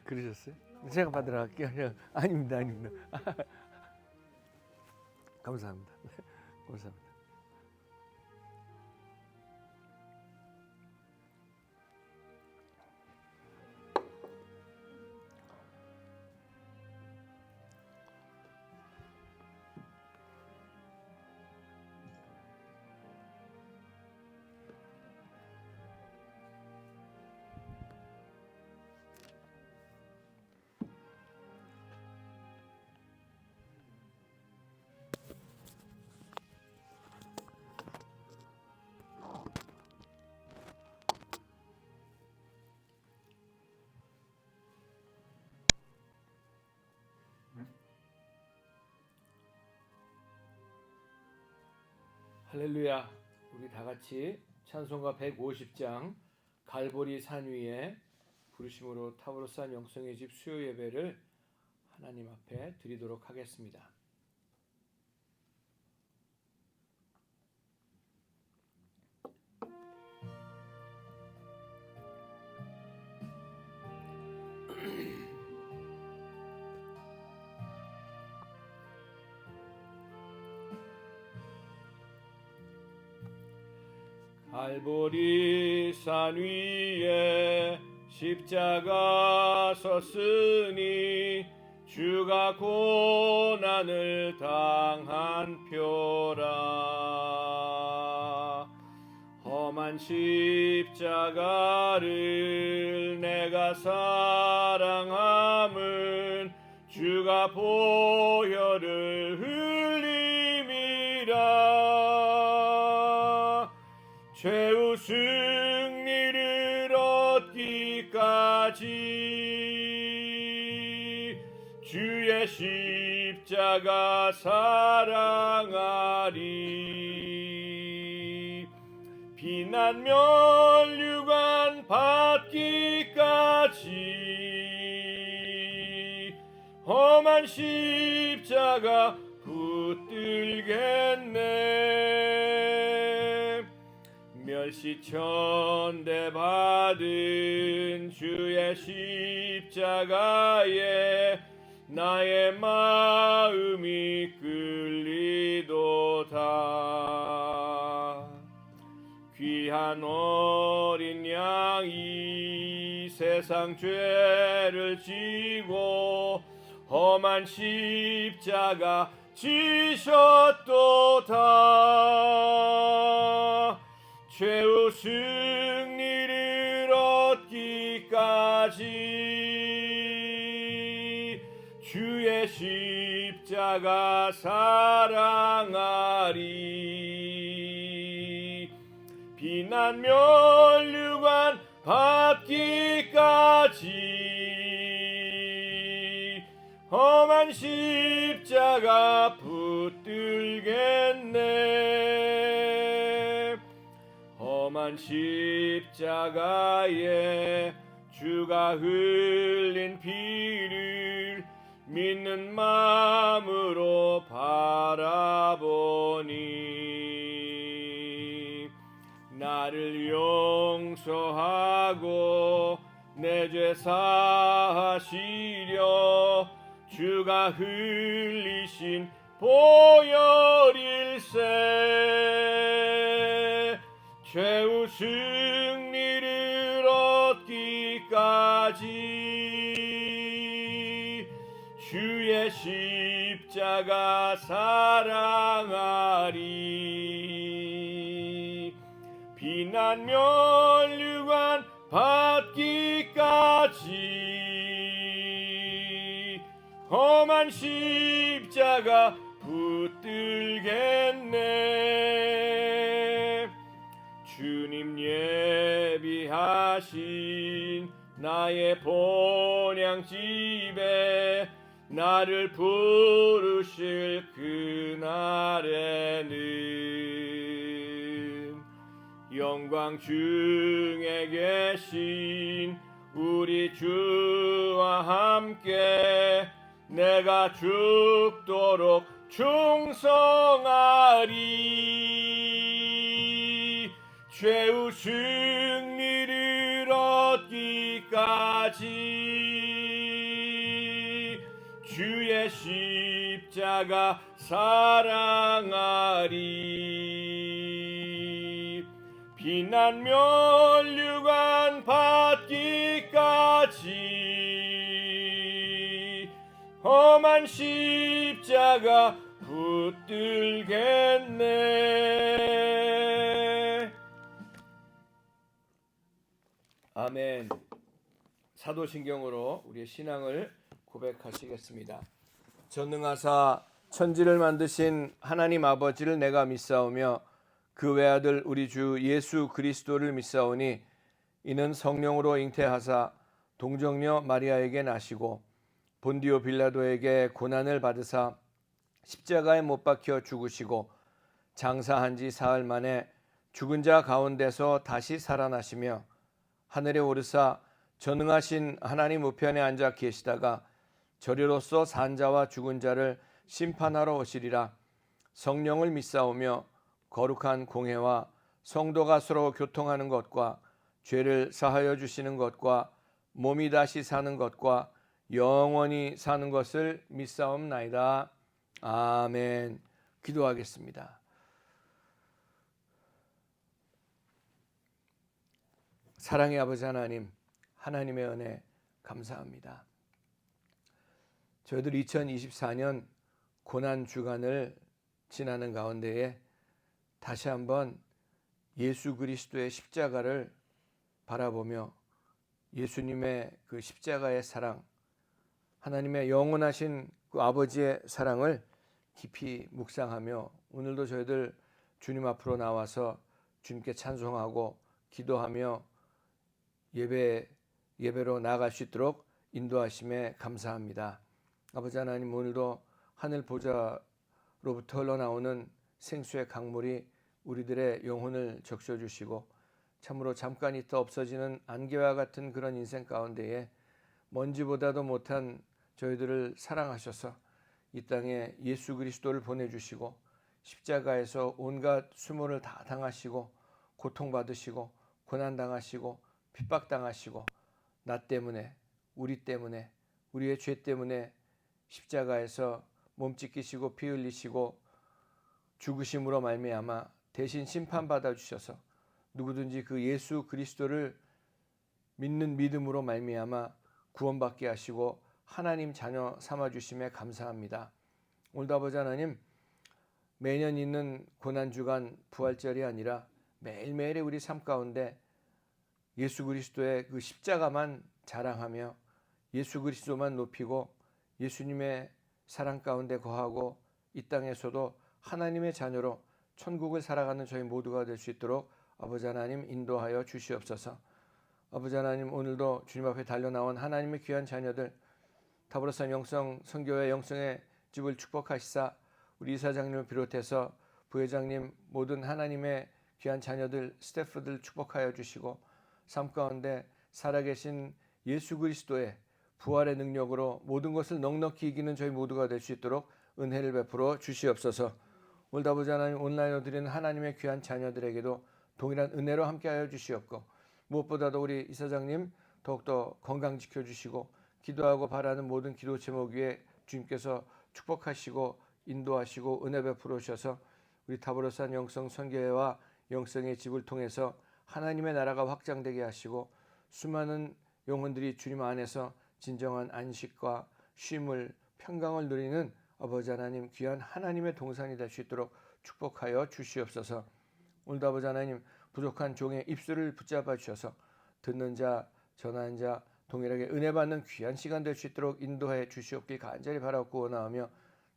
그러셨어요? 제가 받으러 갈게요. 아닙니다, 아닙니다. 감사합니다. 감사합니다. 할렐루야. 우리 다 같이 찬송가 150장 갈보리 산 위에 부르심으로 탑으로 쌓은 영성의 집 수요 예배를 하나님 앞에 드리도록 하겠습니다. 갈보리 산 위에 십자가 섰으니 주가 고난을 당한 표라. 험한 십자가를 내가 사랑함은 주가 보혈을 흘림이라. 최후 승리를 얻기까지 주의 십자가 사랑하리. 비난 면류관 받기까지 험한 십자가 붙들겠네. 멸시천대 받은 주의 십자가에 나의 마음이 끌리도다. 귀한 어린 양이 세상 죄를 지고 험한 십자가 지셨도다. 최후 승리를 얻기까지 주의 십자가 사랑하리. 비난 면류관 받기까지 험한 십자가 붙들겠네. 험한 십자가에 주가 흘린 피를 믿는 마음으로 바라보니 나를 용서하고 내 죄 사하시려 주가 흘리신 보혈일세. 최후 승리를 얻기까지 주의 십자가 사랑하리. 비난 면류관 받기까지 험한 십자가 붙들겠네. 주님 예비하신 나의 본향집에 나를 부르실 그날에는 영광 중에 계신 우리 주와 함께 내가 죽도록 충성하리. 최후 승리를 얻기까지 주의 십자가 사랑하리. 비난 면류관 받기까지 험한 십자가 붙들겠네. 아멘. 사도신경으로 우리의 신앙을 고백하시겠습니다. 전능하사 천지를 만드신 하나님 아버지를 내가 믿사오며 그 외아들 우리 주 예수 그리스도를 믿사오니 이는 성령으로 잉태하사 동정녀 마리아에게 나시고 본디오 빌라도에게 고난을 받으사 십자가에 못 박혀 죽으시고 장사한 지 사흘 만에 죽은 자 가운데서 다시 살아나시며 하늘에 오르사 전능하신 하나님 우편에 앉아 계시다가 저리로서 산 자와 죽은 자를 심판하러 오시리라. 성령을 믿사오며 거룩한 공회와 성도가 서로 교통하는 것과 죄를 사하여 주시는 것과 몸이 다시 사는 것과 영원히 사는 것을 믿사옵나이다. 아멘. 기도하겠습니다. 사랑의 아버지 하나님, 하나님의 은혜 감사합니다. 저희들 2024년 고난 주간을 지나는 가운데에 다시 한번 예수 그리스도의 십자가를 바라보며 예수님의 그 십자가의 사랑, 하나님의 영원하신 그 아버지의 사랑을 깊이 묵상하며 오늘도 저희들 주님 앞으로 나와서 주님께 찬송하고 기도하며 예배로 나아갈 수 있도록 인도하심에 감사합니다. 아버지 하나님, 오늘도 하늘 보좌로부터 흘러나오는 생수의 강물이 우리들의 영혼을 적셔주시고 참으로 잠깐 있다 없어지는 안개와 같은 그런 인생 가운데에 먼지보다도 못한 저희들을 사랑하셔서 이 땅에 예수 그리스도를 보내주시고 십자가에서 온갖 수모를 다 당하시고 고통받으시고 고난당하시고 핍박당하시고 나 때문에, 우리 때문에, 우리의 죄 때문에 십자가에서 몸 찢기시고 피 흘리시고 죽으심으로 말미암아 대신 심판받아 주셔서 누구든지 그 예수 그리스도를 믿는 믿음으로 말미암아 구원받게 하시고 하나님 자녀 삼아 주심에 감사합니다. 오늘도 아버지 하나님, 매년 있는 고난주간 부활절이 아니라 매일매일의 우리 삶 가운데 예수 그리스도의 그 십자가만 자랑하며 예수 그리스도만 높이고 예수님의 사랑 가운데 거하고 이 땅에서도 하나님의 자녀로 천국을 살아가는 저희 모두가 될 수 있도록 아버지 하나님 인도하여 주시옵소서. 아버지 하나님, 오늘도 주님 앞에 달려나온 하나님의 귀한 자녀들 타브로산 영성 선교회 영성의 집을 축복하시사 우리 이사장님을 비롯해서 부회장님 모든 하나님의 귀한 자녀들 스태프들 축복하여 주시고 삶 가운데 살아계신 예수 그리스도의 부활의 능력으로 모든 것을 넉넉히 이기는 저희 모두가 될 수 있도록 은혜를 베풀어 주시옵소서. 오늘 아버지 하나님, 온라인으로 드리는 하나님의 귀한 자녀들에게도 동일한 은혜로 함께하여 주시옵고 무엇보다도 우리 이사장님 더욱더 건강 지켜주시고 기도하고 바라는 모든 기도 제목 위에 주님께서 축복하시고 인도하시고 은혜 베풀어 주셔서 우리 타브로산 영성 선교회와 영성의 집을 통해서 하나님의 나라가 확장되게 하시고 수많은 영혼들이 주님 안에서 진정한 안식과 쉼을 평강을 누리는 아버지 하나님 귀한 하나님의 동산이 될 수 있도록 축복하여 주시옵소서. 오늘도 아버지 하나님 부족한 종의 입술을 붙잡아 주셔서 듣는 자 전하는 자 동일하게 은혜 받는 귀한 시간 될 수 있도록 인도해 주시옵길 간절히 바라고 원하오며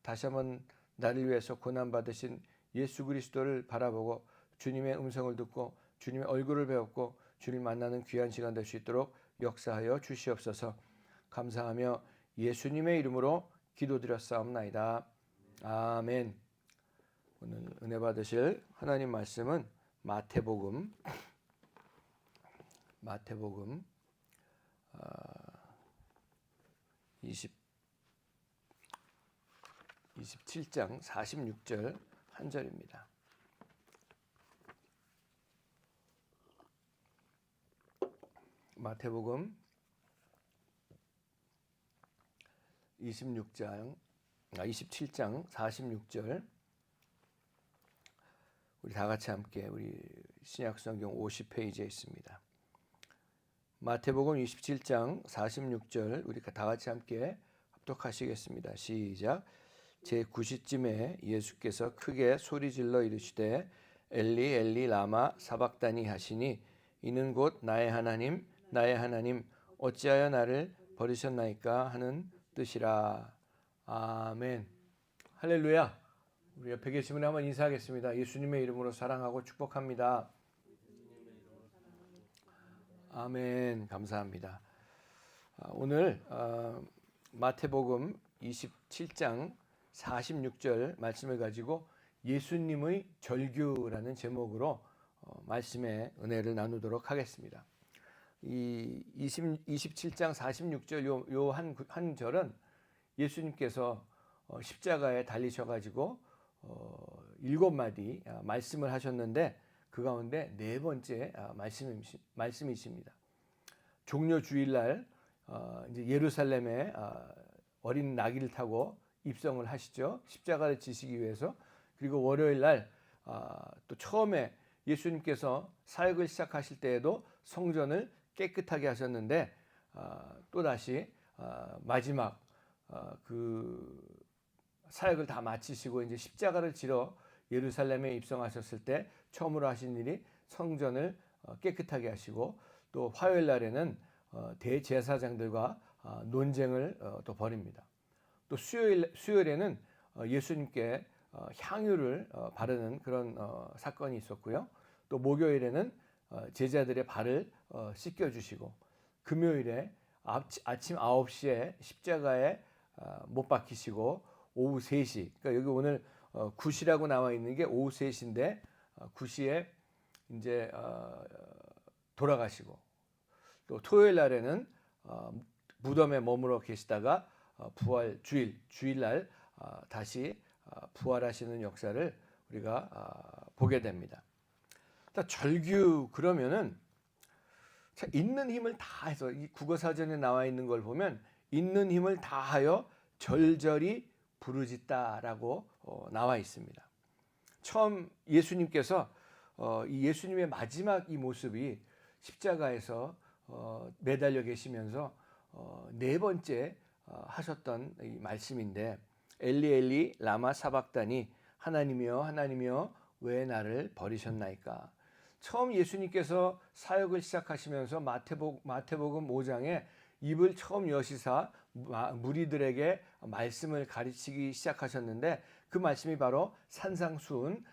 다시 한번 나를 위해서 고난받으신 예수 그리스도를 바라보고 주님의 음성을 듣고 주님의 얼굴을 배웠고 주님 만나는 귀한 시간 될 수 있도록 역사하여 주시옵소서. 감사하며 예수님의 이름으로 기도드렸사옵나이다. 아멘. 오늘 은혜 받으실 하나님 말씀은 마태복음 27장 46절 한 절입니다. 마태복음 27장 46절 우리 다 같이 함께 우리 신약성경 50페이지에 있습니다. 마태복음 27장 46절 우리 다 같이 함께 합독하시겠습니다. 시작. 제9시쯤에 예수께서 크게 소리질러 이르시되 엘리 엘리 라마 사박다니 하시니 이는 곧 나의 하나님 어찌하여 나를 버리셨나이까 하는 뜻이라. 아멘. 할렐루야. 우리 옆에 계신 분에 한번 인사하겠습니다. 예수님의 이름으로 사랑하고 축복합니다. 아멘. 감사합니다. 오늘 마태복음 27장 46절 말씀을 가지고 예수님의 절규라는 제목으로 말씀의 은혜를 나누도록 하겠습니다. 이 27장 46절 요 한 절은 예수님께서 십자가에 달리셔가지고 7마디 말씀을 하셨는데 그 가운데 네 번째 말씀이십니다. 종려 주일날 이제 예루살렘에 어린 나귀를 타고 입성을 하시죠. 십자가를 지시기 위해서. 그리고 월요일날 또 처음에 예수님께서 사역을 시작하실 때에도 성전을 깨끗하게 하셨는데 또 다시 마지막 그 사역을 다 마치시고 이제 십자가를 지러 예루살렘에 입성하셨을 때 처음으로 하신 일이 성전을 깨끗하게 하시고 또 화요일 날에는 대제사장들과 논쟁을 또 벌입니다. 또 수요일에는 예수님께 향유를 바르는 그런 사건이 있었고요. 또 목요일에는 제자들의 발을 씻겨주시고 금요일에 아침 9시에 십자가에 못 박히시고 오후 3시, 그러니까 여기 오늘 9시라고 나와 있는 게 오후 3시인데 9시에 이제 돌아가시고 또 토요일 날에는 무덤에 머물러 계시다가 부활 주일날 다시 부활하시는 역사를 우리가 보게 됩니다. 절규 그러면은 있는 힘을 다해서 이 국어사전에 나와 있는 걸 보면 있는 힘을 다하여 절절히 부르짖다라고 나와 있습니다. 처음 예수님께서 이 예수님의 마지막 이 모습이 십자가에서 매달려 계시면서 네 번째 하셨던 이 말씀인데 엘리 엘리 라마 사박다니 하나님이여 하나님이여 왜 나를 버리셨나이까. 처음 예수님께서 사역을 시작하시면서 마태복음 5장에 입을 처음 여시사 무리들에게 말씀을 가르치기 시작하셨는데 그 말씀이 바로 산상수훈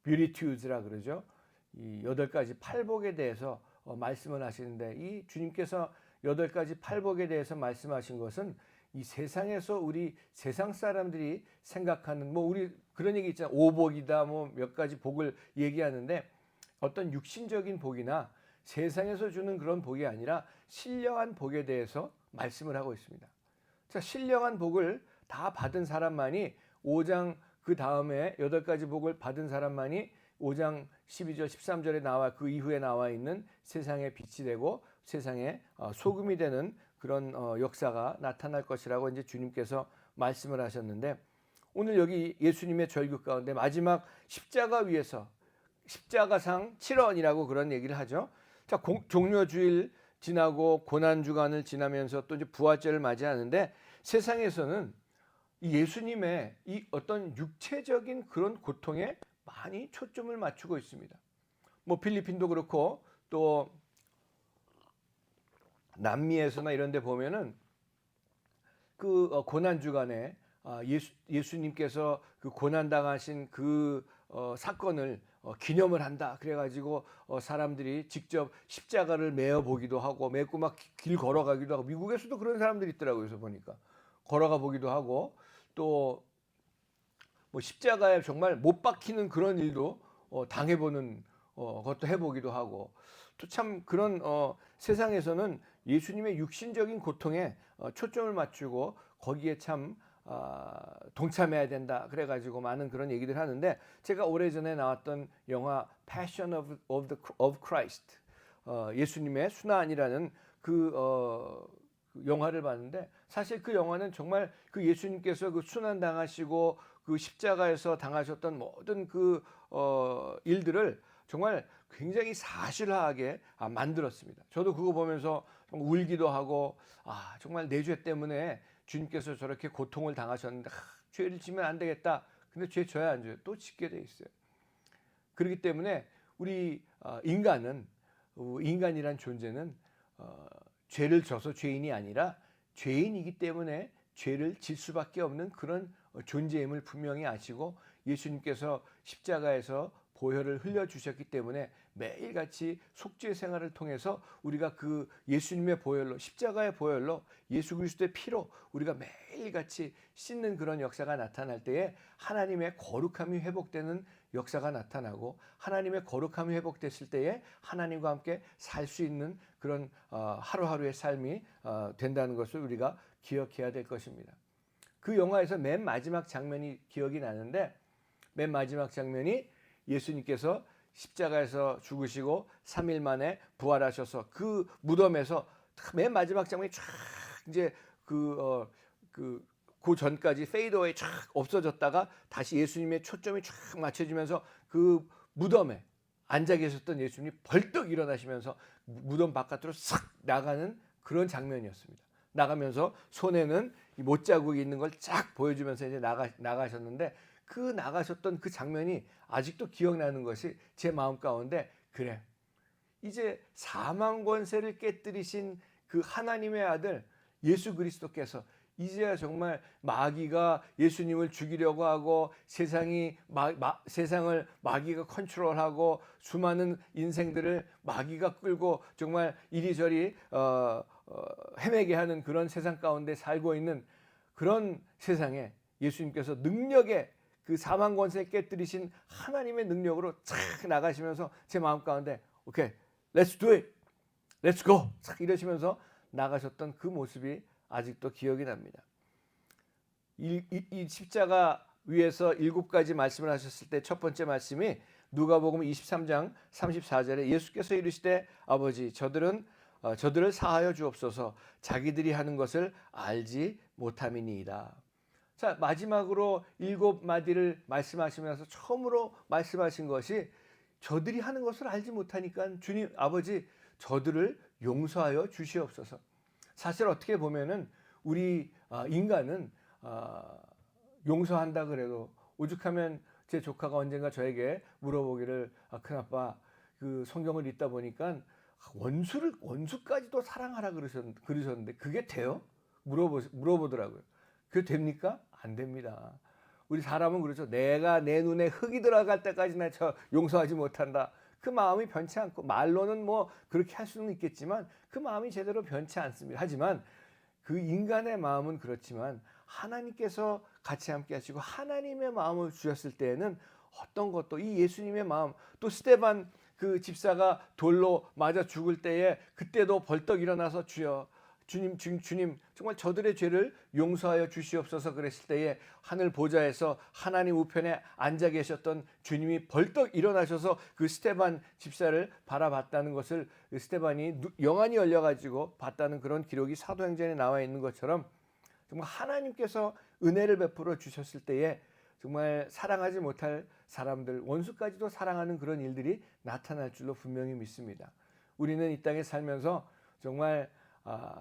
뷰리튜즈라 그러죠. 이 8가지 팔복에 대해서 말씀을 하시는데 이 주님께서 8가지 팔복에 대해서 말씀하신 것은 이 세상에서 우리 세상 사람들이 생각하는 우리 그런 얘기 있잖아요. 오복이다 몇 가지 복을 얘기하는데 어떤 육신적인 복이나 세상에서 주는 그런 복이 아니라 신령한 복에 대해서 말씀을 하고 있습니다. 자, 신령한 복을 다 받은 사람만이 5장 그 다음에 8가지 복을 받은 사람만이 5장 12절 13절에 나와 그 이후에 나와 있는 세상의 빛이 되고 세상의 소금이 되는 그런 역사가 나타날 것이라고 이제 주님께서 말씀을 하셨는데 오늘 여기 예수님의 절규 가운데 마지막 십자가 위에서 십자가상 7원이라고 그런 얘기를 하죠. 자, 종려주일 지나고 고난주간을 지나면서 또 이제 부활절을 맞이하는데 세상에서는 이 예수님의 이 어떤 육체적인 그런 고통에 많이 초점을 맞추고 있습니다. 필리핀도 그렇고 또 남미에서나 이런 데 보면은 그 고난주간에 예수님께서 그 고난당하신 그 사건을 기념을 한다. 그래가지고 사람들이 직접 십자가를 메어 보기도 하고 메고 막 길 걸어가기도 하고 미국에서도 그런 사람들이 있더라고요. 그래서 보니까 걸어가 보기도 하고 또 십자가에 정말 못 박히는 그런 일도 당해보는 것도 해보기도 하고 또 참 그런 세상에서는 예수님의 육신적인 고통에 초점을 맞추고 거기에 참 동참해야 된다 그래가지고 많은 그런 얘기들 하는데 제가 오래전에 나왔던 영화 Passion of Christ 예수님의 순환이라는 그 그 영화를 봤는데 사실 그 영화는 정말 그 예수님께서 그 순환 당하시고 그 십자가에서 당하셨던 모든 그 일들을 정말 굉장히 사실화하게 만들었습니다. 저도 그거 보면서 정말 울기도 하고 정말 내 죄 때문에 주님께서 저렇게 고통을 당하셨는데 죄를 지면 안 되겠다. 근데 죄 져야 안 져요. 또 짓게 돼 있어요. 그렇기 때문에 우리 인간이란 존재는 죄를 져서 죄인이 아니라 죄인이기 때문에 죄를 질 수밖에 없는 그런 존재임을 분명히 아시고 예수님께서 십자가에서 보혈을 흘려주셨기 때문에 매일같이 속죄 생활을 통해서 우리가 그 예수님의 보혈로 십자가의 보혈로 예수 그리스도의 피로 우리가 매일같이 씻는 그런 역사가 나타날 때에 하나님의 거룩함이 회복되는 역사가 나타나고 하나님의 거룩함이 회복됐을 때에 하나님과 함께 살 수 있는 그런 하루하루의 삶이 된다는 것을 우리가 기억해야 될 것입니다. 그 영화에서 맨 마지막 장면이 기억이 나는데 맨 마지막 장면이 예수님께서 십자가에서 죽으시고 3일 만에 부활하셔서 그 무덤에서 맨 마지막 장면이 쫙 이제 그 전까지 페이드어웨이 쫙 없어졌다가 다시 예수님의 초점이 쫙 맞춰지면서 그 무덤에 앉아 계셨던 예수님이 벌떡 일어나시면서 무덤 바깥으로 싹 나가는 그런 장면이었습니다. 나가면서 손에는 못자국이 있는 걸 쫙 보여주면서 이제 나가셨는데 그 나가셨던 그 장면이 아직도 기억나는 것이 제 마음 가운데 그래 이제 사망 권세를 깨뜨리신 그 하나님의 아들 예수 그리스도께서 이제야 정말 마귀가 예수님을 죽이려고 하고 세상을 마귀가 컨트롤하고 수많은 인생들을 마귀가 끌고 정말 이리저리 헤매게 하는 그런 세상 가운데 살고 있는 그런 세상에 예수님께서 능력의 그 사망 권세 깨뜨리신 하나님의 능력으로 착 나가시면서 제 마음 가운데 오케이, let's do it, let's go 착 이러시면서 나가셨던 그 모습이 아직도 기억이 납니다. 이 십자가 위에서 7가지 말씀을 하셨을 때 첫 번째 말씀이 누가복음 23장 34절에 예수께서 이르시되 아버지 저들을 사하여 주옵소서 자기들이 하는 것을 알지 못함이니이다. 자, 마지막으로 7마디를 말씀하시면서 처음으로 말씀하신 것이 저들이 하는 것을 알지 못하니까 주님 아버지 저들을 용서하여 주시옵소서. 사실 어떻게 보면은 우리 인간은 용서한다 그래도 오죽하면 제 조카가 언젠가 저에게 물어보기를 큰아빠 그 성경을 읽다 보니까 원수까지도 사랑하라 그러셨는데 그게 돼요? 물어보더라고요. 그게 됩니까? 안 됩니다. 우리 사람은 그렇죠. 내가 내 눈에 흙이 들어갈 때까지 나 용서하지 못한다. 그 마음이 변치 않고 말로는 뭐 그렇게 할 수는 있겠지만 그 마음이 제대로 변치 않습니다. 하지만 그 인간의 마음은 그렇지만 하나님께서 같이 함께 하시고 하나님의 마음을 주셨을 때에는 어떤 것도 이 예수님의 마음 또 스데반 그 집사가 돌로 맞아 죽을 때에 그때도 벌떡 일어나서 주님 정말 저들의 죄를 용서하여 주시옵소서 그랬을 때에 하늘 보좌에서 하나님 우편에 앉아 계셨던 주님이 벌떡 일어나셔서 그 스데반 집사를 바라봤다는 것을 스데반이 영안이 열려가지고 봤다는 그런 기록이 사도행전에 나와 있는 것처럼 정말 하나님께서 은혜를 베풀어 주셨을 때에 정말 사랑하지 못할 사람들 원수까지도 사랑하는 그런 일들이 나타날 줄로 분명히 믿습니다. 우리는 이 땅에 살면서 정말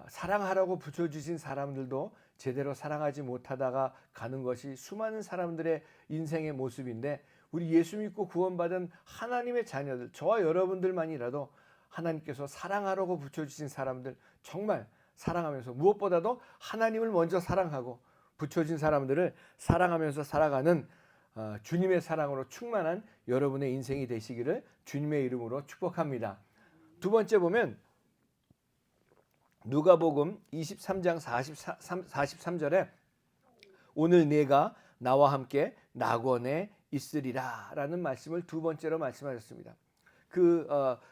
사랑하라고 붙여주신 사람들도 제대로 사랑하지 못하다가 가는 것이 수많은 사람들의 인생의 모습인데 우리 예수 믿고 구원받은 하나님의 자녀들 저와 여러분들만이라도 하나님께서 사랑하라고 붙여주신 사람들 정말 사랑하면서 무엇보다도 하나님을 먼저 사랑하고 붙여진 사람들을 사랑하면서 살아가는 주님의 사랑으로 충만한 여러분의 인생이 되시기를 주님의 이름으로 축복합니다. 두 번째 보면 누가복음 23장 43절에 오늘 내가 나와 함께 낙원에 있으리라 라는 말씀을 두 번째로 말씀하셨습니다.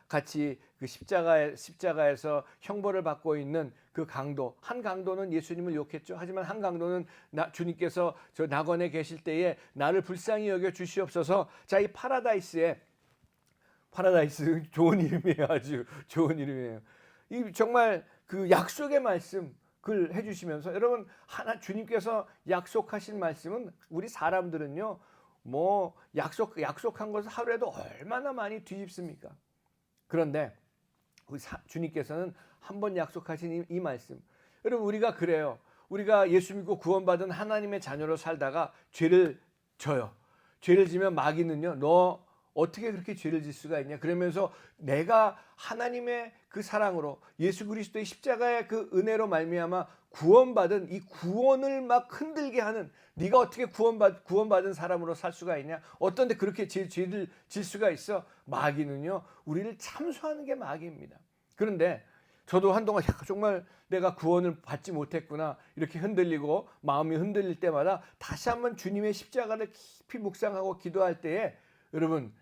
같이 그 십자가에서 형벌을 받고 있는 그 강도, 한 강도는 예수님을 욕했죠. 하지만 한 강도는 주님께서 저 낙원에 계실 때에 나를 불쌍히 여겨 주시옵소서. 자, 이 파라다이스 좋은 이름이에요. 아주 좋은 이름이에요. 이 정말 그 약속의 말씀, 그걸 해주시면서 여러분 주님께서 약속하신 말씀은 우리 사람들은요 뭐 약속한 것을 하루에도 얼마나 많이 뒤집습니까? 그런데 우리 주님께서는 한 번 약속하신 이 말씀, 여러분 우리가 그래요. 우리가 예수 믿고 구원받은 하나님의 자녀로 살다가 죄를 져요. 죄를 지면 마귀는요, 너 어떻게 그렇게 죄를 질 수가 있냐? 그러면서 내가 하나님의 그 사랑으로 예수 그리스도의 십자가의 그 은혜로 말미암아 구원받은 이 구원을 막 흔들게 하는, 네가 어떻게 구원받은 사람으로 살 수가 있냐? 어떤데 그렇게 죄를 질 수가 있어? 마귀는요, 우리를 참소하는 게 마귀입니다. 그런데 저도 한동안 정말 내가 구원을 받지 못했구나 이렇게 흔들리고 마음이 흔들릴 때마다 다시 한번 주님의 십자가를 깊이 묵상하고 기도할 때에 여러분,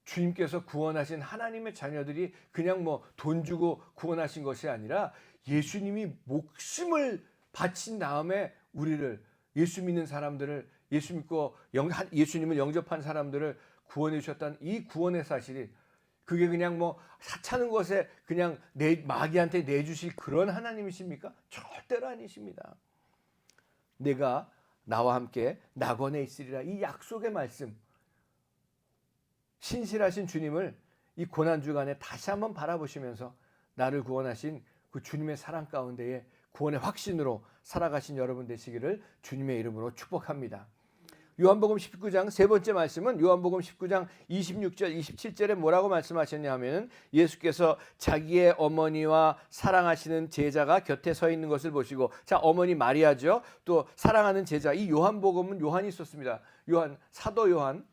주님께서 구원하신 하나님의 자녀들이 그냥 뭐 돈 주고 구원하신 것이 아니라 예수님이 목숨을 바친 다음에 우리를, 예수 믿는 사람들을, 예수 믿고 예수님을 영접한 사람들을 구원해 주셨다는 이 구원의 사실이, 그게 그냥 뭐 하찮은 것에 그냥 마귀한테 내주실 그런 하나님이십니까? 절대로 아니십니다. 내가 나와 함께 낙원에 있으리라, 이 약속의 말씀, 신실하신 주님을 이 고난주간에 다시 한번 바라보시면서 나를 구원하신 그 주님의 사랑 가운데에 구원의 확신으로 살아가신 여러분 되시기를 주님의 이름으로 축복합니다. 요한복음 19장 세 번째 말씀은 요한복음 19장 26절 27절에 뭐라고 말씀하셨냐 하면, 예수께서 자기의 어머니와 사랑하시는 제자가 곁에 서 있는 것을 보시고, 자, 어머니 마리아죠. 또 사랑하는 제자, 이 요한복음은 요한이 썼습니다. 사도 요한,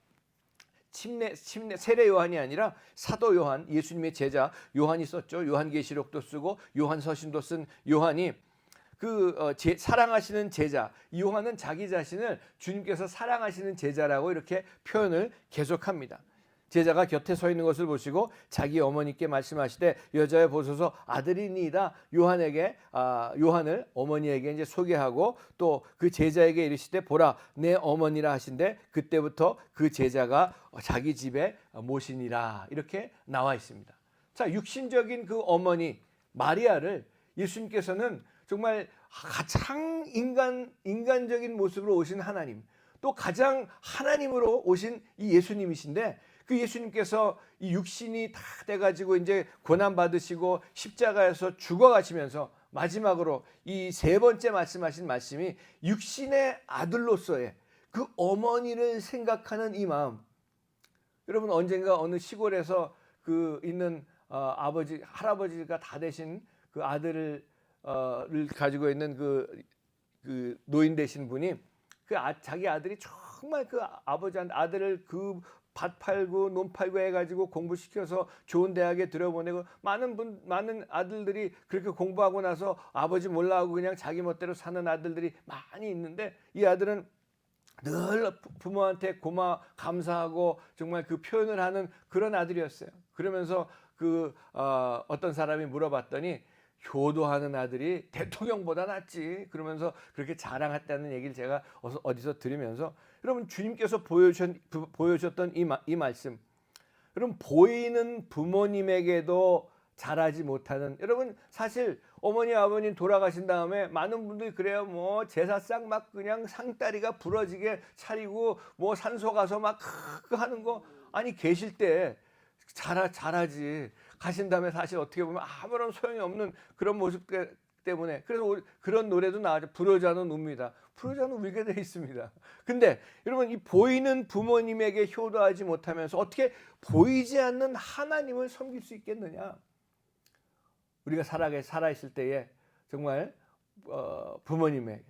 세례 요한이 아니라 사도 요한, 예수님의 제자 요한이 썼죠. 요한계시록도 쓰고 요한서신도 쓴 요한이 사랑하시는 제자, 요한은 자기 자신을 주님께서 사랑하시는 제자라고 이렇게 표현을 계속합니다. 제자가 곁에 서 있는 것을 보시고 자기 어머니께 말씀하시되 여자여 보소서 아들이니이다. 요한을 어머니에게 이제 소개하고 또 그 제자에게 이르시되 보라 내 어머니라 하신데, 그때부터 그 제자가 자기 집에 모시니라 이렇게 나와 있습니다. 자, 육신적인 그 어머니 마리아를 예수님께서는 정말 가장 인간적인 모습으로 오신 하나님, 또 가장 하나님으로 오신 이 예수님이신데, 그 예수님께서 이 육신이 다 돼가지고 이제 고난 받으시고 십자가에서 죽어가시면서 마지막으로 이 세 번째 말씀하신 말씀이 육신의 아들로서의 그 어머니를 생각하는 이 마음. 여러분, 언젠가 어느 시골에서 있는 아버지 할아버지가 다 되신 그 아들을 가지고 있는 그 노인 되신 분이 자기 아들이 정말 그 아버지한테 아들을 밭 팔고 논 팔고 해가지고 공부시켜서 좋은 대학에 들여보내고, 많은 아들들이 그렇게 공부하고 나서 아버지 몰라하고 그냥 자기 멋대로 사는 아들들이 많이 있는데, 이 아들은 늘 부모한테 감사하고 정말 그 표현을 하는 그런 아들이었어요. 그러면서 어떤 사람이 물어봤더니 효도하는 아들이 대통령보다 낫지, 그러면서 그렇게 자랑했다는 얘기를 제가 어디서 들으면서, 여러분 주님께서 보여주셨던 이 말씀, 여러분 보이는 부모님에게도 잘하지 못하는, 여러분 사실 어머니 아버님 돌아가신 다음에 많은 분들이 그래요. 뭐 제사상 막 그냥 상다리가 부러지게 차리고 뭐 산소 가서 막 하는 거, 아니 계실 때 잘하지, 가신 다음에 사실 어떻게 보면 아무런 소용이 없는 그런 모습 때문에, 그래서 그런 노래도 나와죠. 부러자는 웁니다. 부러자는 울게 돼 있습니다. 근데 여러분, 이 보이는 부모님에게 효도하지 못하면서 어떻게 보이지 않는 하나님을 섬길 수 있겠느냐? 우리가 살아있을 때에 정말 부모님에게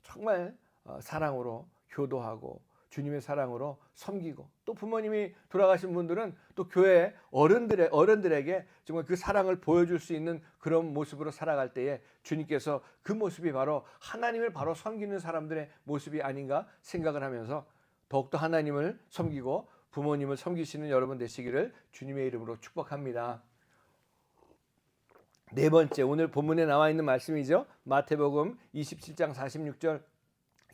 정말 사랑으로 효도하고 주님의 사랑으로 섬기고, 또 부모님이 돌아가신 분들은 또 교회 어른들에게 정말 그 사랑을 보여줄 수 있는 그런 모습으로 살아갈 때에 주님께서 그 모습이 바로 하나님을 바로 섬기는 사람들의 모습이 아닌가 생각을 하면서 더욱더 하나님을 섬기고 부모님을 섬기시는 여러분 되시기를 주님의 이름으로 축복합니다. 네 번째, 오늘 본문에 나와 있는 말씀이죠. 마태복음 27장 46절,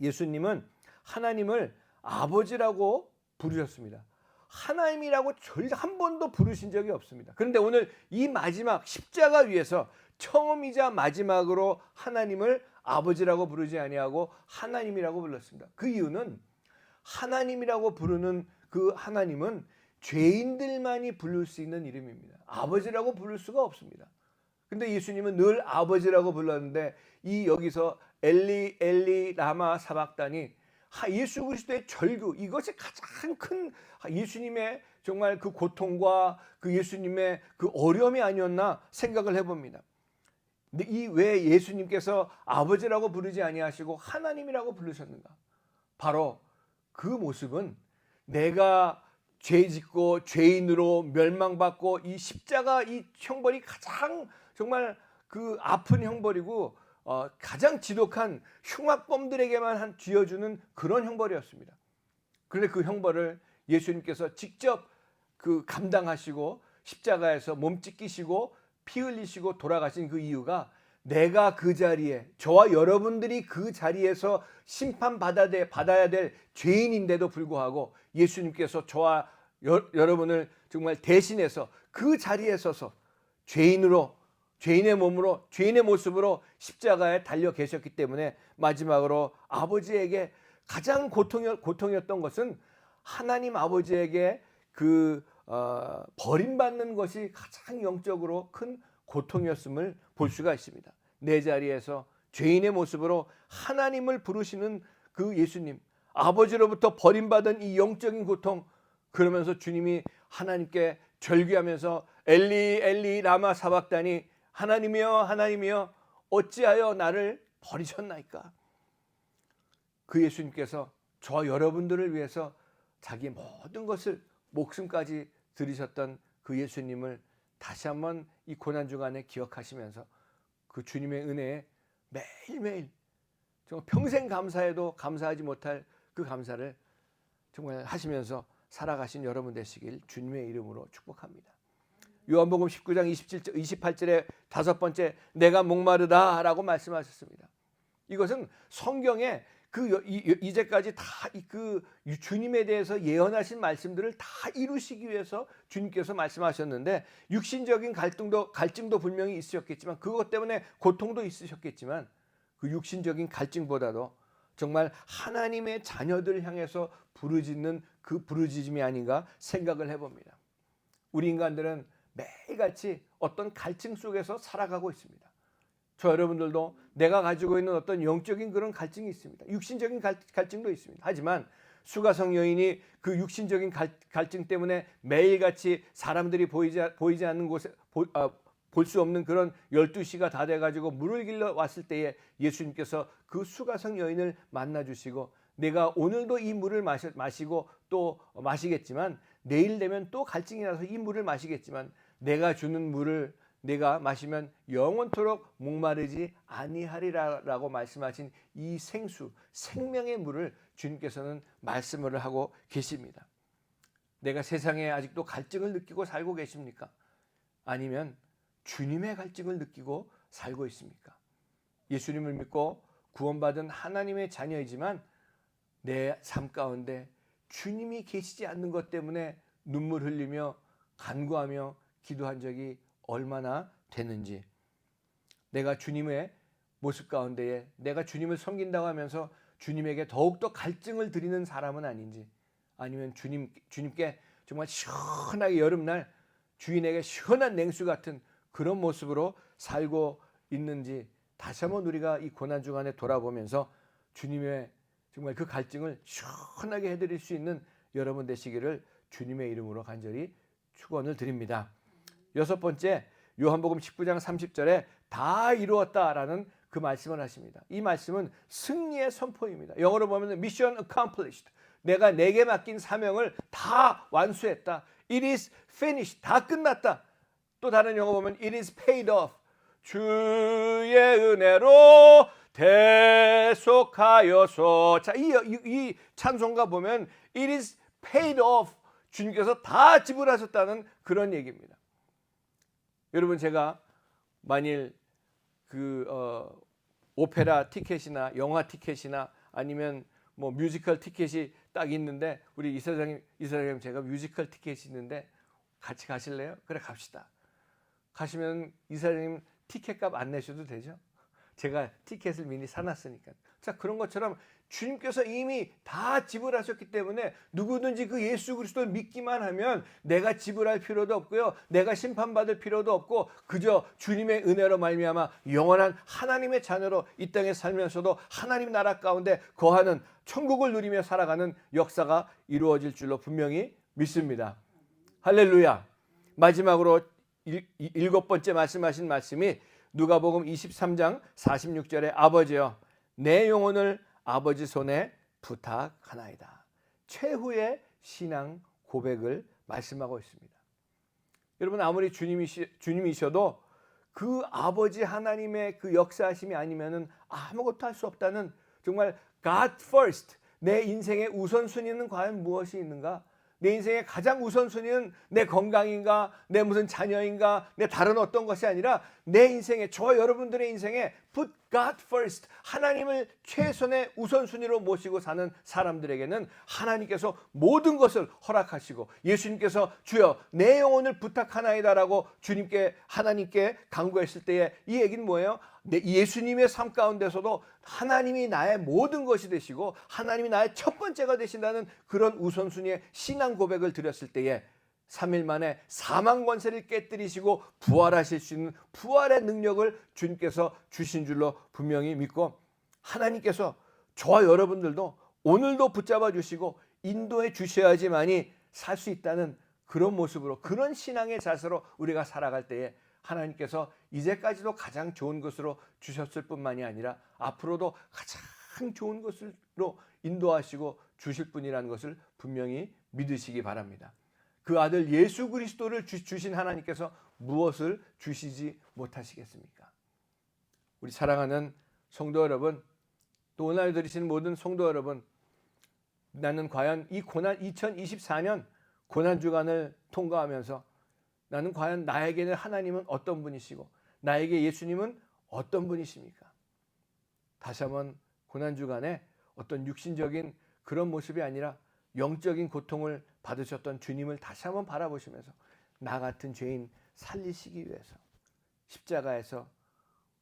예수님은 하나님을 아버지라고 부르셨습니다. 하나님이라고 한 번도 부르신 적이 없습니다. 그런데 오늘 이 마지막 십자가 위에서 처음이자 마지막으로 하나님을 아버지라고 부르지 아니하고 하나님이라고 불렀습니다. 그 이유는 하나님이라고 부르는 그 하나님은 죄인들만이 부를 수 있는 이름입니다. 아버지라고 부를 수가 없습니다. 근데 예수님은 늘 아버지라고 불렀는데 이 여기서 엘리 엘리 라마 사박다니 예수 그리스도의 절규, 이것이 가장 큰 예수님의 정말 그 고통과 그 예수님의 그 어려움이 아니었나 생각을 해봅니다. 근데 이 왜 예수님께서 아버지라고 부르지 아니하시고 하나님이라고 부르셨는가? 바로 그 모습은 내가 죄 짓고 죄인으로 멸망받고 이 십자가 이 형벌이 가장 정말 그 아픈 형벌이고 가장 지독한 흉악범들에게만 쥐어주는 그런 형벌이었습니다. 그런데 그 형벌을 예수님께서 직접 그 감당하시고 십자가에서 몸 찢기시고 피 흘리시고 돌아가신 그 이유가 내가 그 자리에 저와 여러분들이 그 자리에서 심판받아야 될 죄인인데도 불구하고 예수님께서 저와 여러분을 정말 대신해서 그 자리에 서서 죄인의 몸으로 죄인의 모습으로 십자가에 달려 계셨기 때문에 마지막으로 아버지에게 가장 고통이었던 것은 하나님 아버지에게 그 버림받는 것이 가장 영적으로 큰 고통이었음을 볼 수가 있습니다. 내 자리에서 죄인의 모습으로 하나님을 부르시는 그 예수님, 아버지로부터 버림받은 이 영적인 고통, 그러면서 주님이 하나님께 절규하면서 엘리 엘리 라마 사박다니 하나님이여 하나님이여 어찌하여 나를 버리셨나이까. 그 예수님께서 저와 여러분들을 위해서 자기 모든 것을 목숨까지 들이셨던 그 예수님을 다시 한번 이 고난 주간에 기억하시면서 그 주님의 은혜에 매일매일 정말 평생 감사해도 감사하지 못할 그 감사를 정말 하시면서 살아가신 여러분 되시길 주님의 이름으로 축복합니다. 요한복음 19장 28절에 다섯 번째 내가 목마르다라고 말씀하셨습니다. 이것은 성경에 이제까지 다 그 주님에 대해서 예언하신 말씀들을 다 이루시기 위해서 주님께서 말씀하셨는데 육신적인 갈증도 분명히 있으셨겠지만 그것 때문에 고통도 있으셨겠지만 그 육신적인 갈증보다도 정말 하나님의 자녀들 향해서 부르짖는 그 부르짖음이 아닌가 생각을 해봅니다. 우리 인간들은 매일같이 어떤 갈증 속에서 살아가고 있습니다. 저 여러분들도 내가 가지고 있는 어떤 영적인 그런 갈증이 있습니다. 육신적인 갈증도 있습니다. 하지만 수가성 여인이 그 육신적인 갈증 때문에 매일같이 사람들이 보이지 않는 곳에 볼 수 없는 그런 12시가 다 돼가지고 물을 길러 왔을 때에 예수님께서 그 수가성 여인을 만나주시고 내가 오늘도 이 물을 마시고 또 마시겠지만 내일 되면 또 갈증이 나서 이 물을 마시겠지만 내가 주는 물을 내가 마시면 영원토록 목마르지 아니하리라라고 말씀하신 이 생명의 물을 주님께서는 말씀을 하고 계십니다. 내가 세상에 아직도 갈증을 느끼고 살고 계십니까? 아니면 주님의 갈증을 느끼고 살고 있습니까? 예수님을 믿고 구원받은 하나님의 자녀이지만 내 삶 가운데 주님이 계시지 않는 것 때문에 눈물 흘리며 간구하며 기도한 적이 얼마나 되는지, 내가 주님의 모습 가운데에 내가 주님을 섬긴다고 하면서 주님에게 더욱더 갈증을 드리는 사람은 아닌지, 아니면 주님께 정말 시원하게 여름날 주인에게 시원한 냉수 같은 그런 모습으로 살고 있는지 다시 한번 우리가 이 고난 주간에 돌아보면서 주님의 정말 그 갈증을 시원하게 해드릴 수 있는 여러분 되시기를 주님의 이름으로 간절히 축원을 드립니다. 여섯 번째, 요한복음 19장 30절에 다 이루었다라는 그 말씀을 하십니다. 이 말씀은 승리의 선포입니다. 영어로 보면 Mission accomplished. 내가 내게 맡긴 사명을 다 완수했다. It is finished. 다 끝났다. 또 다른 영어 보면 It is paid off. 주의 은혜로 대속하여서. 자, 이 찬송가 보면 It is paid off. 주님께서 다 지불하셨다는 그런 얘기입니다. 여러분, 제가 만일 그 오페라 티켓이나 영화 티켓이나 아니면 뭐 뮤지컬 티켓이 딱 있는데 우리 이사장님 제가 뮤지컬 티켓이 있는데 같이 가실래요? 그래 갑시다. 가시면 이사장님 티켓값 안 내셔도 되죠. 제가 티켓을 미리 사놨으니까. 자, 그런 것처럼 주님께서 이미 다 지불하셨기 때문에 누구든지 그 예수 그리스도를 믿기만 하면 내가 지불할 필요도 없고요, 내가 심판받을 필요도 없고 그저 주님의 은혜로 말미암아 영원한 하나님의 자녀로 이 땅에 살면서도 하나님 나라 가운데 거하는 천국을 누리며 살아가는 역사가 이루어질 줄로 분명히 믿습니다. 할렐루야. 마지막으로 일곱 번째 말씀하신 말씀이 누가복음 23장 46절에 아버지여 내 영혼을 아버지 손에 부탁하나이다. 최후의 신앙 고백을 말씀하고 있습니다. 여러분, 아무리 주님이셔도 그 아버지 하나님의 그 역사하심이 아니면은 아무것도 할 수 없다는, 정말 God first, 내 인생의 우선순위는 과연 무엇이 있는가? 내 인생의 가장 우선순위는 내 건강인가, 내 무슨 자녀인가, 내 다른 어떤 것이 아니라 내 인생에, 저와 여러분들의 인생에 put God first, 하나님을 최선의 우선순위로 모시고 사는 사람들에게는 하나님께서 모든 것을 허락하시고, 예수님께서 주여 내 영혼을 부탁하나이다라고 하나님께 간구했을 때에 이 얘기는 뭐예요? 예수님의 삶 가운데서도 하나님이 나의 모든 것이 되시고 하나님이 나의 첫 번째가 되신다는 그런 우선순위의 신앙 고백을 드렸을 때에 3일 만에 사망 권세를 깨뜨리시고 부활하실 수 있는 부활의 능력을 주님께서 주신 줄로 분명히 믿고, 하나님께서 저와 여러분들도 오늘도 붙잡아 주시고 인도해 주셔야지만이 살 수 있다는 그런 모습으로, 그런 신앙의 자세로 우리가 살아갈 때에 하나님께서 이제까지도 가장 좋은 것으로 주셨을 뿐만이 아니라 앞으로도 가장 좋은 것으로 인도하시고 주실 분이라는 것을 분명히 믿으시기 바랍니다. 그 아들 예수 그리스도를 주신 하나님께서 무엇을 주시지 못하시겠습니까? 우리 사랑하는 성도 여러분, 또 오늘 들으시는 모든 성도 여러분, 나는 과연 이 2024년 고난주간을 통과하면서 나는 과연 나에게는 하나님은 어떤 분이시고 나에게 예수님은 어떤 분이십니까? 다시 한번 고난주간에 어떤 육신적인 그런 모습이 아니라 영적인 고통을 받으셨던 주님을 다시 한번 바라보시면서 나 같은 죄인 살리시기 위해서 십자가에서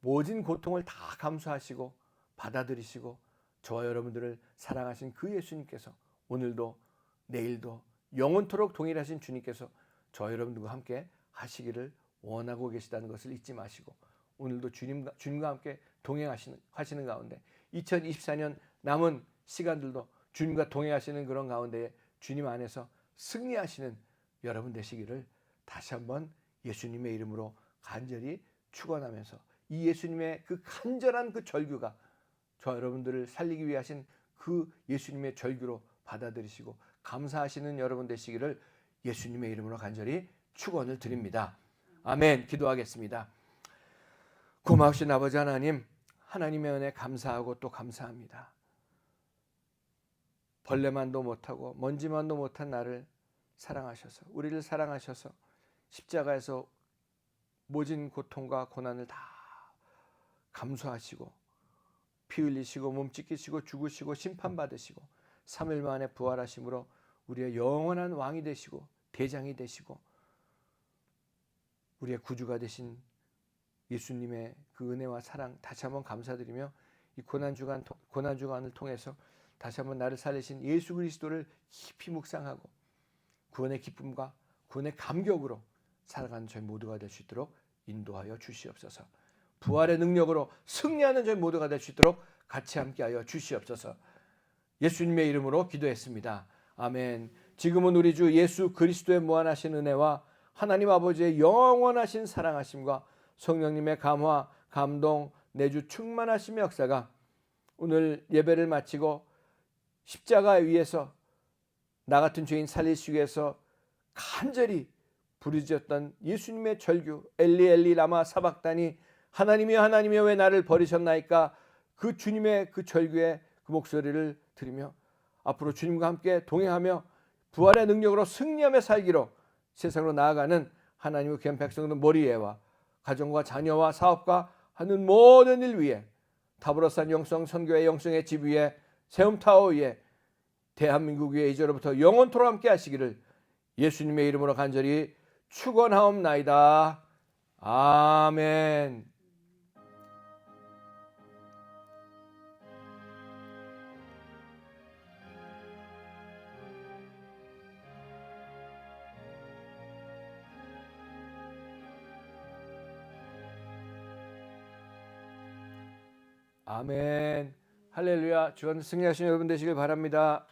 모진 고통을 다 감수하시고 받아들이시고 저와 여러분들을 사랑하신 그 예수님께서 오늘도 내일도 영원토록 동일하신 주님께서 저와 여러분들과 함께 하시기를 원하고 계시다는 것을 잊지 마시고, 오늘도 주님과 함께 동행하시는 가운데 2024년 남은 시간들도 주님과 동행하시는 그런 가운데 주님 안에서 승리하시는 여러분 되시기를 다시 한번 예수님의 이름으로 간절히 축원하면서, 이 예수님의 그 간절한 그 절규가 저 여러분들을 살리기 위해 하신 그 예수님의 절규로 받아들이시고 감사하시는 여러분 되시기를 예수님의 이름으로 간절히 축원을 드립니다. 아멘. 기도하겠습니다. 고마우신 아버지 하나님, 하나님의 은혜 감사하고 또 감사합니다. 벌레만도 못하고 먼지만도 못한 나를 사랑하셔서, 우리를 사랑하셔서 십자가에서 모진 고통과 고난을 다 감수하시고 피 흘리시고 몸 찢기시고 죽으시고 심판받으시고 3일 만에 부활하심으로 우리의 영원한 왕이 되시고 대장이 되시고 우리의 구주가 되신 예수님의 그 은혜와 사랑 다시 한번 감사드리며, 이 고난주간을 통해서 다시 한번 나를 살리신 예수 그리스도를 깊이 묵상하고 구원의 기쁨과 구원의 감격으로 살아가는 저희 모두가 될 수 있도록 인도하여 주시옵소서. 부활의 능력으로 승리하는 저희 모두가 될 수 있도록 같이 함께하여 주시옵소서. 예수님의 이름으로 기도했습니다. 아멘. 지금은 우리 주 예수 그리스도의 무한하신 은혜와 하나님 아버지의 영원하신 사랑하심과 성령님의 감화, 감동, 내주 충만하심의 역사가 오늘 예배를 마치고 십자가 위에서 나 같은 죄인 살리시기 위해서 간절히 부르짖었던 예수님의 절규, 엘리 엘리 라마 사박다니, 하나님이여 하나님이여 왜 나를 버리셨나이까, 그 주님의 그 절규의 그 목소리를 들으며 앞으로 주님과 함께 동행하며 부활의 능력으로 승리하며 살기로 세상으로 나아가는 하나님의 귀한 백성들 머리에와 가정과 자녀와 사업과 하는 모든 일 위에 타브로산 영성 선교회 영성의 집 위에 세움타워 위에 대한민국 위에 이제로부터 영원토록 함께 하시기를 예수님의 이름으로 간절히 축원하옵나이다. 아멘. 아멘. 할렐루야. 주간 승리하신 여러분 되시길 바랍니다.